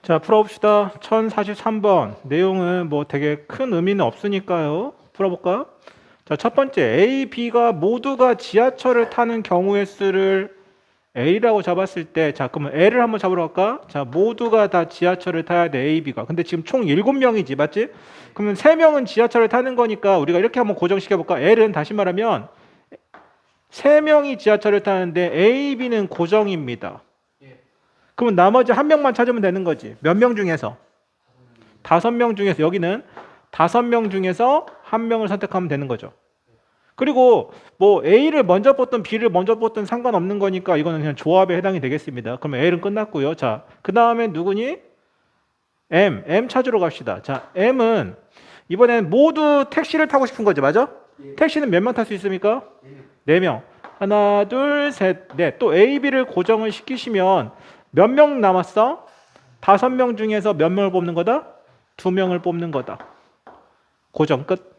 자, 풀어봅시다. 1043번. 내용은 뭐 되게 큰 의미는 없으니까요. 풀어볼까? 자, 첫 번째. A, B가 모두가 지하철을 타는 경우의 수를 A라고 잡았을 때, 자, 그러면 L을 한번 잡으러 갈까? 자, 모두가 다 지하철을 타야 돼, A, B가. 근데 지금 총 7명이지, 맞지? 그러면 3명은 지하철을 타는 거니까 우리가 이렇게 한번 고정시켜볼까? L은 다시 말하면 3명이 지하철을 타는데 A, B는 고정입니다. 그러면 나머지 한 명만 찾으면 되는 거지. 몇 명 중에서? 5명 중에서 여기는 5명 중에서 한 명을 선택하면 되는 거죠. 그리고 뭐 A를 먼저 뽑든 B를 먼저 뽑든 상관없는 거니까 이거는 그냥 조합에 해당이 되겠습니다. 그러면 L은 끝났고요. 자, 그 다음에 누구니? M 찾으러 갑시다. 자, M은 이번엔 모두 택시를 타고 싶은 거지, 맞아? 택시는 몇 명 탈 수 있습니까? 4명. 하나, 둘, 셋, 넷. 또 A, B를 고정을 시키시면 몇 명 남았어? 5명 중에서 몇 명을 뽑는 거다? 2명을 뽑는 거다. 고정 끝.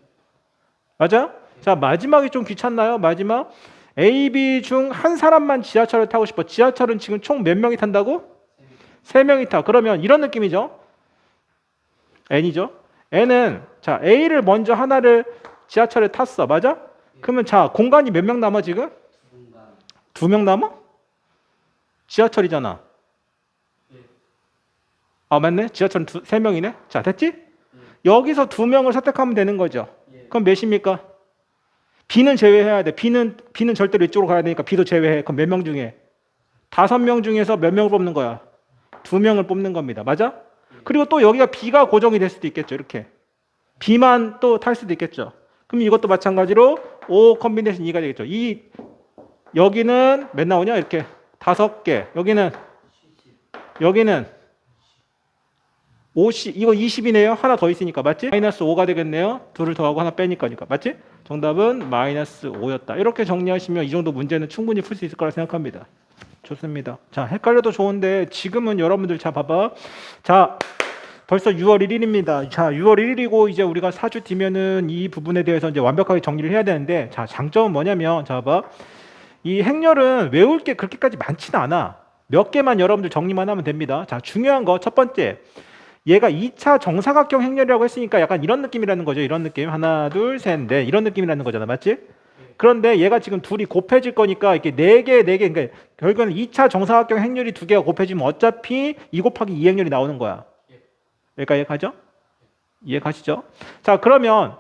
맞아? 자, 마지막이 좀 귀찮나요? 마지막. A, B 중 한 사람만 지하철을 타고 싶어. 지하철은 지금 총 몇 명이 탄다고? 3명이 타. 그러면 이런 느낌이죠. N이죠. N은 자, A를 먼저 하나를 지하철에 탔어. 맞아? 그러면 자, 공간이 몇 명 남아 지금? 2명 남아? 지하철이잖아. 아, 맞네. 지하철은 3명이네. 자, 됐지? 여기서 2명을 선택하면 되는 거죠. 그럼 몇입니까? B는 제외해야 돼. B는 절대로 이쪽으로 가야 되니까 B도 제외해. 그럼 몇 명 중에? 5명 중에서 몇 명을 뽑는 거야? 2명을 뽑는 겁니다. 맞아? 그리고 또 여기가 B가 고정이 될 수도 있겠죠. 이렇게. B만 또 탈 수도 있겠죠. 그럼 이것도 마찬가지로 O 컨비네이션 2가 되겠죠. 여기는 몇 나오냐? 이렇게 5개. 여기는 50, 이거 20이네요. 하나 더 있으니까. 맞지? 마이너스 5가 되겠네요. 둘을 더하고 하나 빼니까. 맞지? 정답은 마이너스 5였다. 이렇게 정리하시면 이 정도 문제는 충분히 풀 수 있을 거라 생각합니다. 좋습니다. 자, 헷갈려도 좋은데 지금은 여러분들 자 봐봐. 자, 벌써 6월 1일입니다. 자, 6월 1일이고 이제 우리가 4주 뒤면은 이 부분에 대해서 이제 완벽하게 정리를 해야 되는데, 자, 장점은 뭐냐면, 자, 봐봐. 이 행렬은 외울 게 그렇게까지 많지는 않아. 몇 개만 여러분들 정리만 하면 됩니다. 자, 중요한 거 첫 번째. 얘가 2차 정사각형 행렬이라고 했으니까 약간 이런 느낌이라는 거죠. 이런 느낌. 하나, 둘, 셋, 넷. 이런 느낌이라는 거잖아. 맞지? 그런데 얘가 지금 둘이 곱해질 거니까 이렇게 4개, 4개. 그러니까 결국에는 2차 정사각형 행렬이 2개가 곱해지면 어차피 2 곱하기 2 행렬이 나오는 거야. 여기까지 가죠? 이해 가시죠? 자, 그러면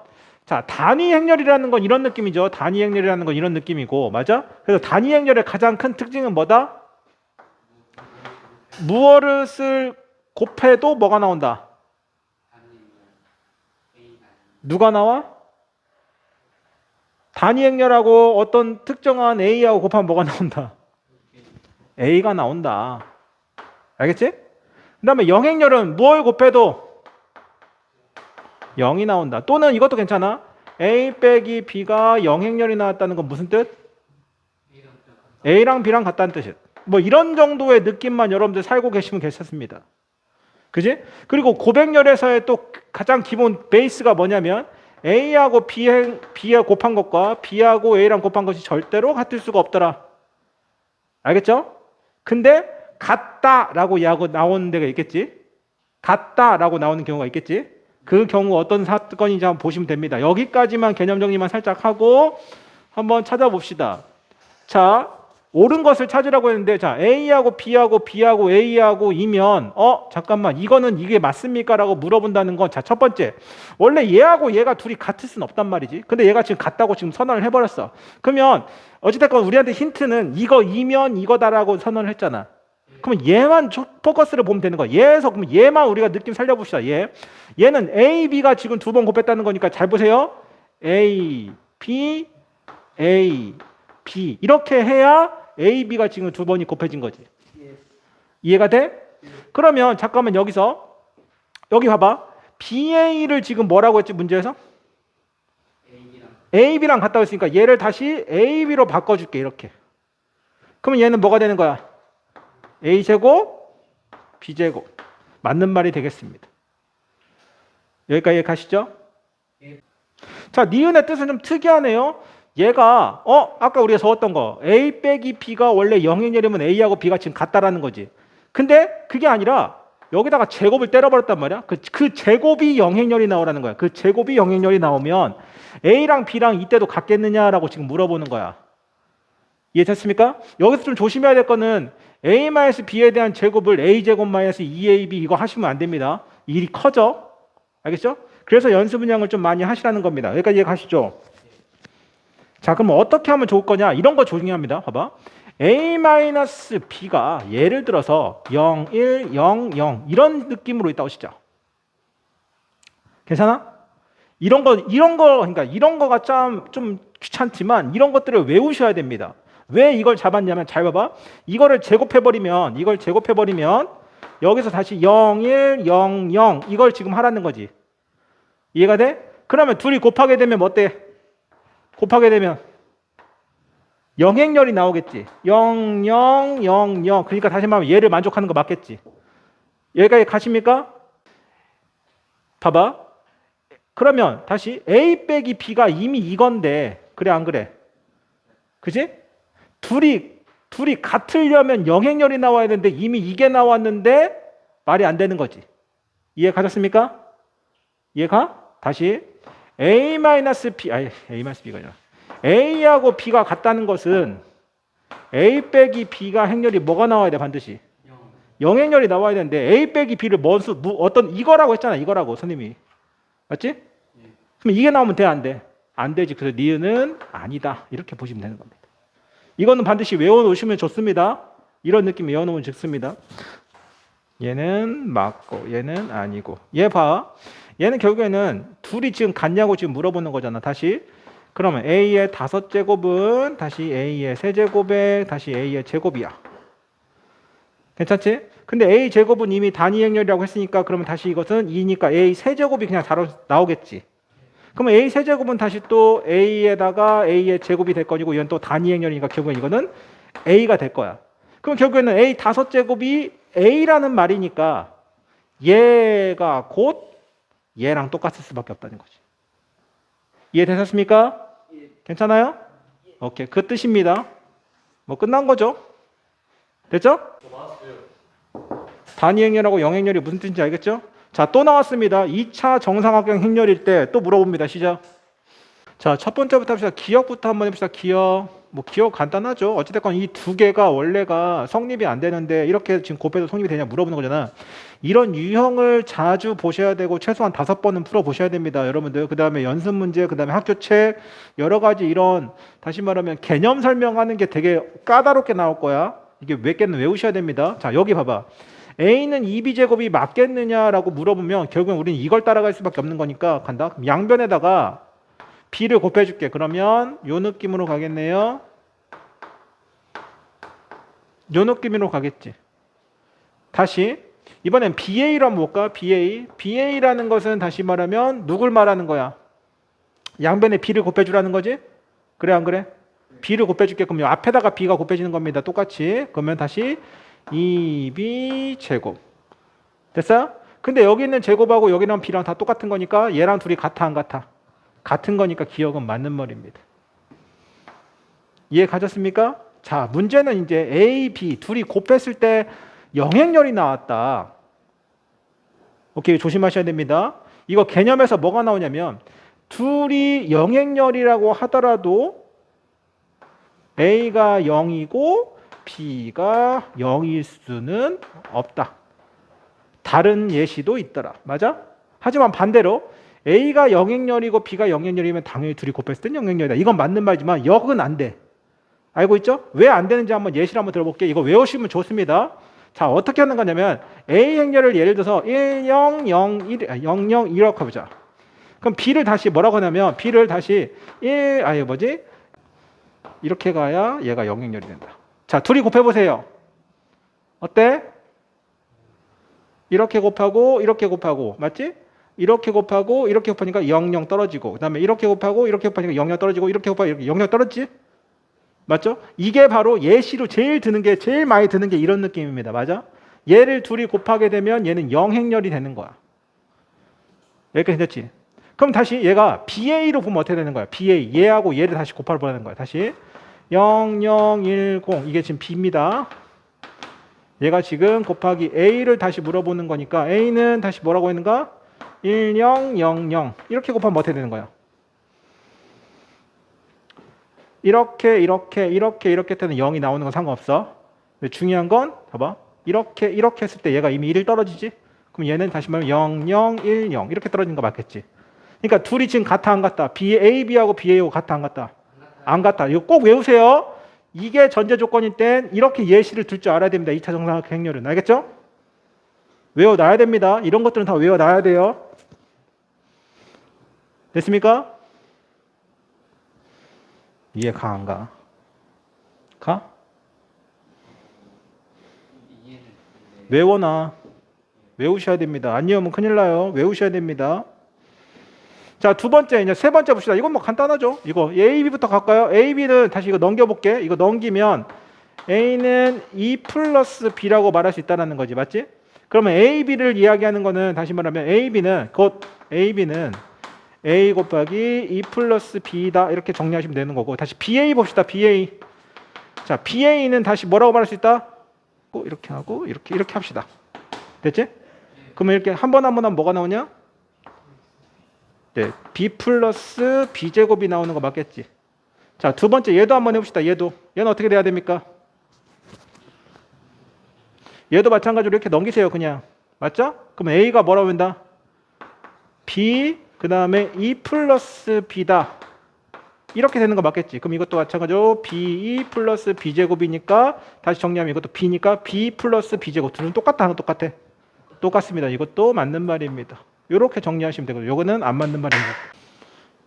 자, 단위 행렬이라는 건 이런 느낌이죠. 단위 행렬이라는 건 이런 느낌이고. 맞아? 그래서 단위 행렬의 가장 큰 특징은 뭐다? 무엇을 곱해도 뭐가 나온다? 누가 나와? 단위 행렬하고 어떤 특정한 A하고 곱하면 뭐가 나온다? A가 나온다. 알겠지? 그 다음에 영행렬은 무엇을 곱해도 0이 나온다. 또는 이것도 괜찮아. A 빼기 B가 영행렬이 나왔다는 건 무슨 뜻? A랑 B랑 같다는 뜻이야. 뭐 이런 정도의 느낌만 여러분들 살고 계시면 괜찮습니다. 그지? 그리고 고백열에서의 또 가장 기본 베이스가 뭐냐면 A하고 B에 곱한 것과 B하고 A랑 곱한 것이 절대로 같을 수가 없더라. 알겠죠? 근데 같다라고 나오는 데가 있겠지? 같다라고 나오는 경우가 있겠지? 그 경우 어떤 사건인지 한번 보시면 됩니다. 여기까지만 개념 정리만 살짝 하고 한번 찾아봅시다. 자, 옳은 것을 찾으라고 했는데, 자, A하고 B하고 A하고 이면, 잠깐만, 이거는 이게 맞습니까? 라고 물어본다는 건, 자, 첫 번째. 원래 얘하고 얘가 둘이 같을 수는 없단 말이지. 근데 얘가 지금 같다고 지금 선언을 해버렸어. 그러면, 어찌됐건 우리한테 힌트는 이거이면 이거다라고 선언을 했잖아. 그러면 얘만 포커스를 보면 되는 거야. 그럼 얘만 우리가 느낌 살려봅시다. 얘는 A, B가 지금 2번 곱했다는 거니까 잘 보세요. A, B, 이렇게 해야 A, B가 지금 2번이 곱해진 거지. 이해가 돼? 그러면 잠깐만 여기 봐봐. BA를 지금 뭐라고 했지 문제에서? A, B랑 같다고 했으니까 얘를 다시 A, B로 바꿔줄게 이렇게. 그러면 얘는 뭐가 되는 거야? A제곱, B제곱. 맞는 말이 되겠습니다. 여기까지 가시죠? 자, 니은의 뜻은 좀 특이하네요. 얘가 아까 우리가 적었던 거 A 빼기 B가 원래 영행렬이면 A하고 B가 지금 같다라는 거지. 근데 그게 아니라 여기다가 제곱을 때려버렸단 말이야. 그 제곱이 영행렬이 나오라는 거야. 그 제곱이 영행렬이 나오면 A랑 B랑 이때도 같겠느냐라고 지금 물어보는 거야. 이해됐습니까? 여기서 좀 조심해야 될 거는 A-B에 대한 제곱을 A제곱 마이너스 2AB 이거 하시면 안 됩니다. 일이 커져. 알겠죠? 그래서 연습 문양을 좀 많이 하시라는 겁니다. 여기까지 이해가시죠? 자, 그럼 어떻게 하면 좋을 거냐? 이런 거 중요합니다. 봐봐. A-B가 예를 들어서 0, 1, 0, 0 이런 느낌으로 있다고 치자. 괜찮아? 이런 거, 그러니까 이런 거가 좀 귀찮지만 이런 것들을 외우셔야 됩니다. 왜 이걸 잡았냐면 잘 봐봐. 이걸 제곱해버리면 여기서 다시 0, 1, 0, 0 이걸 지금 하라는 거지. 이해가 돼? 그러면 둘이 곱하게 되면 뭐 어때? 곱하게 되면 영행렬이 나오겠지. 0, 0, 0, 0 그러니까 다시 말하면 얘를 만족하는 거 맞겠지. 여기까지 가십니까? 봐봐. 그러면 다시 A 빼기 B가 이미 이건데 그래 안 그래? 그지? 둘이 같으려면 영행렬이 나와야 되는데 이미 이게 나왔는데 말이 안 되는 거지. 이해 가셨습니까? 이해가? 다시 A-B A-B가 아니라 A하고 B가 같다는 것은 A 빼기 B가 행렬이 뭐가 나와야 돼 반드시? 영행렬이 나와야 되는데 A 빼기 B를 어떤 이거라고 했잖아. 이거라고 선생님이. 맞지? 그럼 이게 나오면 돼 안 돼? 안 되지. 그래서 니은은 아니다. 이렇게 보시면 되는 겁니다. 이거는 반드시 외워놓으시면 좋습니다. 이런 느낌 외워놓으면 좋습니다. 얘는 맞고 얘는 아니고 얘 봐. 얘는 결국에는 둘이 지금 같냐고 지금 물어보는 거잖아. 다시 그러면 A의 5제곱은 다시 A의 세제곱에 다시 A의 제곱이야. 괜찮지? 근데 A 제곱은 이미 단위 행렬이라고 했으니까 그러면 다시 이것은 2니까 A 세제곱이 그냥 잘 나오겠지. 그러면 A 세제곱은 다시 또 A에다가 A의 제곱이 될 거고 이건 또 단위 행렬이니까 결국엔 이거는 A가 될 거야. 그럼 결국에는 A 5제곱이 A라는 말이니까 얘가 곧 얘랑 똑같을 수밖에 없다는 거지. 이해되셨습니까? 괜찮아요? 오케이. 그 뜻입니다. 뭐 끝난 거죠? 됐죠? 단위 행렬하고 영행렬이 무슨 뜻인지 알겠죠? 자, 또 나왔습니다. 2차 정삼각형 행렬일 때 또 물어봅니다. 시작. 자, 첫 번째부터 합시다. 기억부터 한번 해봅시다. 기억 간단하죠. 어찌됐건 이 두 개가 원래가 성립이 안 되는데 이렇게 지금 곱해도 성립이 되냐 물어보는 거잖아. 이런 유형을 자주 보셔야 되고 최소한 5번은 풀어보셔야 됩니다. 여러분들. 그 다음에 연습 문제, 그 다음에 학교책 여러 가지 이런 다시 말하면 개념 설명하는 게 되게 까다롭게 나올 거야. 이게 몇 개는 외우셔야 됩니다. 자, 여기 봐봐. A는 2B제곱이 맞겠느냐라고 물어보면 결국엔 우리는 이걸 따라갈 수밖에 없는 거니까 간다. 그럼 양변에다가 B를 곱해줄게. 그러면 요 느낌으로 가겠네요. 요 느낌으로 가겠지. 다시 이번엔 BA로 한번 볼까? BA라는 것은 다시 말하면 누굴 말하는 거야? 양변에 B를 곱해주라는 거지? 그래 안 그래? B를 곱해줄게. 그럼 요 앞에다가 B가 곱해지는 겁니다. 똑같이. 그러면 다시 2B 제곱. 됐어요? 근데 여기 있는 제곱하고 여기 있는 B랑 다 똑같은 거니까 얘랑 둘이 같아 안 같아? 같은 거니까 기억은 맞는 말입니다. 이해 가졌습니까? 자, 문제는 이제 A, B 둘이 곱했을 때 영행렬이 나왔다. 오케이, 조심하셔야 됩니다. 이거 개념에서 뭐가 나오냐면 둘이 영행렬이라고 하더라도 A가 0이고 B가 0일 수는 없다. 다른 예시도 있더라. 맞아? 하지만 반대로 A가 영행렬이고 B가 영행렬이면 당연히 둘이 곱했을 땐 영행렬이다. 이건 맞는 말이지만 역은 안 돼. 알고 있죠? 왜 안 되는지 한번 예시를 한번 들어볼게요. 이거 외우시면 좋습니다. 자, 어떻게 하는 거냐면 A 행렬을 예를 들어서 1, 0, 0, 1, 0, 0 이렇게 해보자. 그럼 B를 다시 뭐라고 하냐면 B를 다시 이렇게 가야 얘가 영행렬이 된다. 자, 둘이 곱해보세요. 어때? 이렇게 곱하고 맞지? 이렇게 곱하니까 0, 0 떨어지고 그 다음에 이렇게 곱하니까 0, 0 떨어지고 이렇게 곱하고 0, 0 떨어지지? 맞죠? 이게 바로 예시로 제일 많이 드는 게 이런 느낌입니다. 맞아? 얘를 둘이 곱하게 되면 얘는 영행렬이 되는 거야. 여기까지 됐지? 그럼 다시 얘가 BA로 보면 어떻게 되는 거야? BA, 얘하고 얘를 다시 곱하는 거야. 다시 0, 0, 1, 0 이게 지금 B입니다. 얘가 지금 곱하기 A를 다시 물어보는 거니까 A는 다시 뭐라고 했는가? 1000 이렇게 곱하면 뭐 어떻게 되는 거야? 이렇게 때는 0이 나오는 건 상관없어. 근데 중요한 건 봐봐. 이렇게 했을 때 얘가 이미 1 떨어지지? 그럼 얘는 다시 말하면 0010 이렇게 떨어지는 거 맞겠지? 그러니까 둘이 지금 같아 안 같다? AB하고 BA하고 같아 안 같다? 안 같다. 이거 꼭 외우세요. 이게 전제 조건일 땐 이렇게 예시를 둘 줄 알아야 됩니다. 2차 정사각형 행렬은. 알겠죠? 외워놔야 됩니다. 이런 것들은 다 외워놔야 돼요. 됐습니까? 이해 가 안 가? 가? 외워놔. 외우셔야 됩니다. 안 외우면 큰일 나요. 외우셔야 됩니다. 자, 두 번째, 이제 세 번째 봅시다. 이건 뭐 간단하죠? 이거 A, B부터 갈까요? A, B는 다시 이거 넘겨볼게. 이거 넘기면 A는 E 플러스 B라고 말할 수 있다는 거지. 맞지? 그러면 A, B를 이야기하는 거는 다시 말하면 A, B는 A 곱하기 E 플러스 B다. 이렇게 정리하시면 되는 거고. 다시 BA 봅시다. BA. 자, BA는 다시 뭐라고 말할 수 있다? 이렇게 하고 이렇게 합시다. 됐지? 그러면 이렇게 한 번 하면 뭐가 나오냐? 네, B 플러스 B제곱이 나오는 거 맞겠지? 자, 두 번째 얘도 한번 해봅시다. 얘는 어떻게 돼야 됩니까? 얘도 마찬가지로 이렇게 넘기세요. 그냥. 맞죠? 그럼 A가 뭐라고 한다? B 그 다음에 E 플러스 B다. 이렇게 되는 거 맞겠지? 그럼 이것도 마찬가지로 BE 플러스 B제곱이니까 다시 정리하면 이것도 B니까 B 플러스 B제곱. 둘은 똑같다. 하나 똑같아? 똑같습니다. 이것도 맞는 말입니다. 이렇게 정리하시면 되고요. 요거는 안 맞는 말입니다.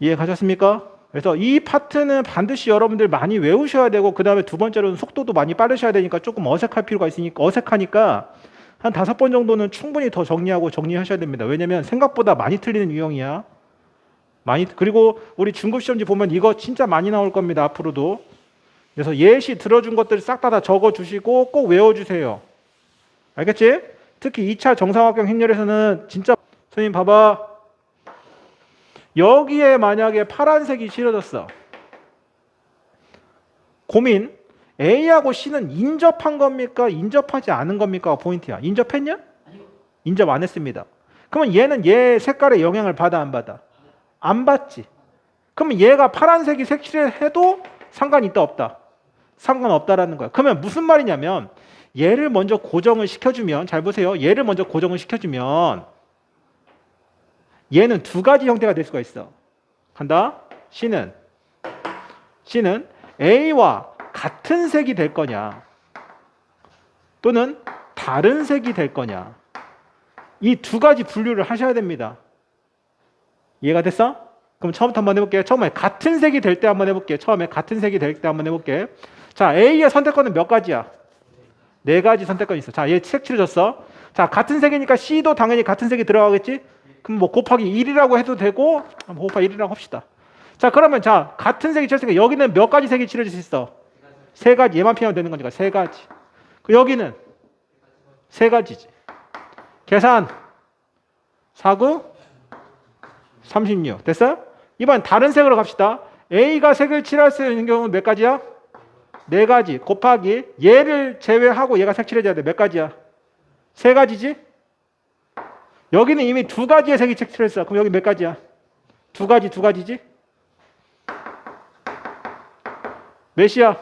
이해 가셨습니까? 그래서 이 파트는 반드시 여러분들 많이 외우셔야 되고 그 다음에 두 번째로는 속도도 많이 빠르셔야 되니까 조금 어색할 필요가 있으니까 어색하니까 한 5번 정도는 충분히 더 정리하셔야 됩니다. 왜냐면 생각보다 많이 틀리는 유형이야. 그리고 우리 중급 시험지 보면 이거 진짜 많이 나올 겁니다. 앞으로도. 그래서 예시 들어준 것들 싹 다 적어주시고 꼭 외워주세요. 알겠지? 특히 2차 정사각형 행렬에서는 진짜 선생님 봐봐. 여기에 만약에 파란색이 칠해졌어. 고민. A하고 C는 인접한 겁니까? 인접하지 않은 겁니까? 포인트야. 인접했냐? 인접 안 했습니다. 그러면 얘는 얘 색깔에 영향을 받아 안 받아? 안 받지. 그러면 얘가 파란색이 색칠해도 상관이 있다 없다? 상관없다라는 거야. 그러면 무슨 말이냐면 얘를 먼저 고정을 시켜주면 잘 보세요. 얘를 먼저 고정을 시켜주면 얘는 두 가지 형태가 될 수가 있어. 간다. C는 A와 같은 색이 될 거냐 또는 다른 색이 될 거냐. 이 두 가지 분류를 하셔야 됩니다. 이해가 됐어? 그럼 처음부터 한번 해볼게요. 처음에 같은 색이 될 때 한번 해볼게요. 자, A의 선택권은 몇 가지야? 4가지 선택권이 있어. 자, 얘 색칠해줬어. 자, 같은 색이니까 C도 당연히 같은 색이 들어가겠지? 그럼 뭐 곱하기 1이라고 해도 되고 곱하기 1이라고 합시다. 자, 그러면 자, 같은 색이 칠했으니까 여기는 몇 가지 색이 칠해질 수 있어? 3가지. 얘만 피하면 되는 거니까 3가지. 그 여기는 3가지지. 계산 49 36 됐어요? 이번 다른 색으로 갑시다. A가 색을 칠할 수 있는 경우는 몇 가지야? 4가지 곱하기 얘를 제외하고 얘가 색칠해줘야 돼. 몇 가지야? 3가지지? 여기는 이미 2가지의 색이 색칠했어. 그럼 여기 몇 가지야? 2가지지? 몇이야?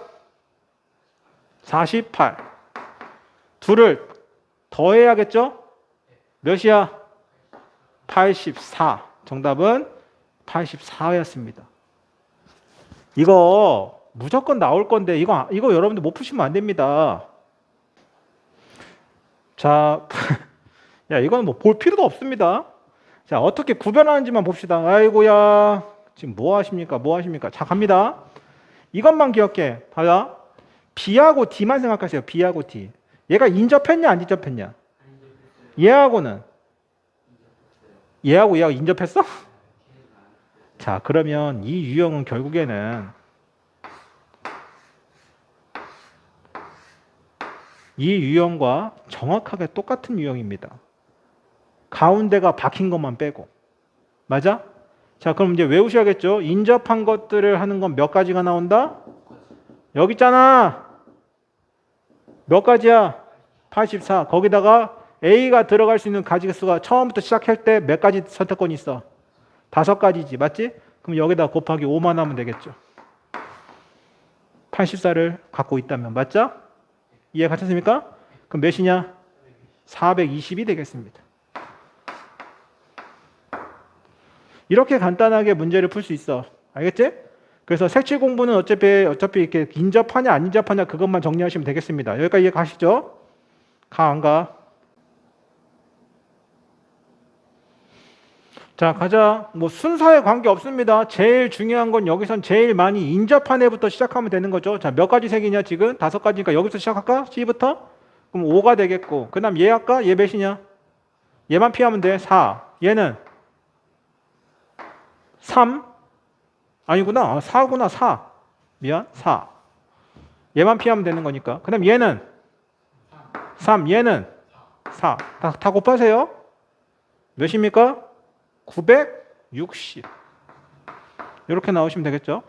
48. 둘을 더해야겠죠? 몇이야? 84. 정답은 84였습니다. 이거 무조건 나올 건데 이거 여러분들 못 푸시면 안 됩니다. 자, 야 이건 뭐 볼 필요도 없습니다. 자, 어떻게 구별하는지만 봅시다. 아이고야, 지금 뭐 하십니까? 자, 갑니다. 이것만 기억해. 봐봐. B하고 D만 생각하세요. B하고 D. 얘가 인접했냐 안 인접했냐? 얘하고 얘하고 인접했어? 자, 그러면 이 유형은 결국에는 이 유형과 정확하게 똑같은 유형입니다. 가운데가 박힌 것만 빼고. 맞아? 자, 그럼 이제 외우셔야겠죠? 인접한 것들을 하는 건 몇 가지가 나온다? 여기 있잖아. 몇 가지야? 84. 거기다가 A가 들어갈 수 있는 가지수가 처음부터 시작할 때 몇 가지 선택권이 있어? 5가지지. 맞지? 그럼 여기다 곱하기 5만 하면 되겠죠. 84를 갖고 있다면. 맞죠? 이해 가셨습니까? 그럼 몇이냐? 420이 되겠습니다. 이렇게 간단하게 문제를 풀 수 있어. 알겠지? 그래서 색칠 공부는 어차피 이렇게 인접하냐 안 인접하냐 그것만 정리하시면 되겠습니다. 여기까지 이해 가시죠? 가 안 가? 자, 가자. 뭐 순서에 관계 없습니다. 제일 중요한 건 여기선 제일 많이 인접한 애부터 시작하면 되는 거죠. 자, 몇 가지 색이냐 지금? 5가지니까 여기서 시작할까? C부터? 그럼 5가 되겠고, 그 다음 얘 할까? 얘 몇이냐? 얘만 피하면 돼. 4. 얘는 3? 아니구나. 4구나. 4. 미안. 4. 얘만 피하면 되는 거니까. 그 다음 얘는 3. 얘는 4. 다 곱하세요. 몇입니까? 960. 이렇게 나오시면 되겠죠.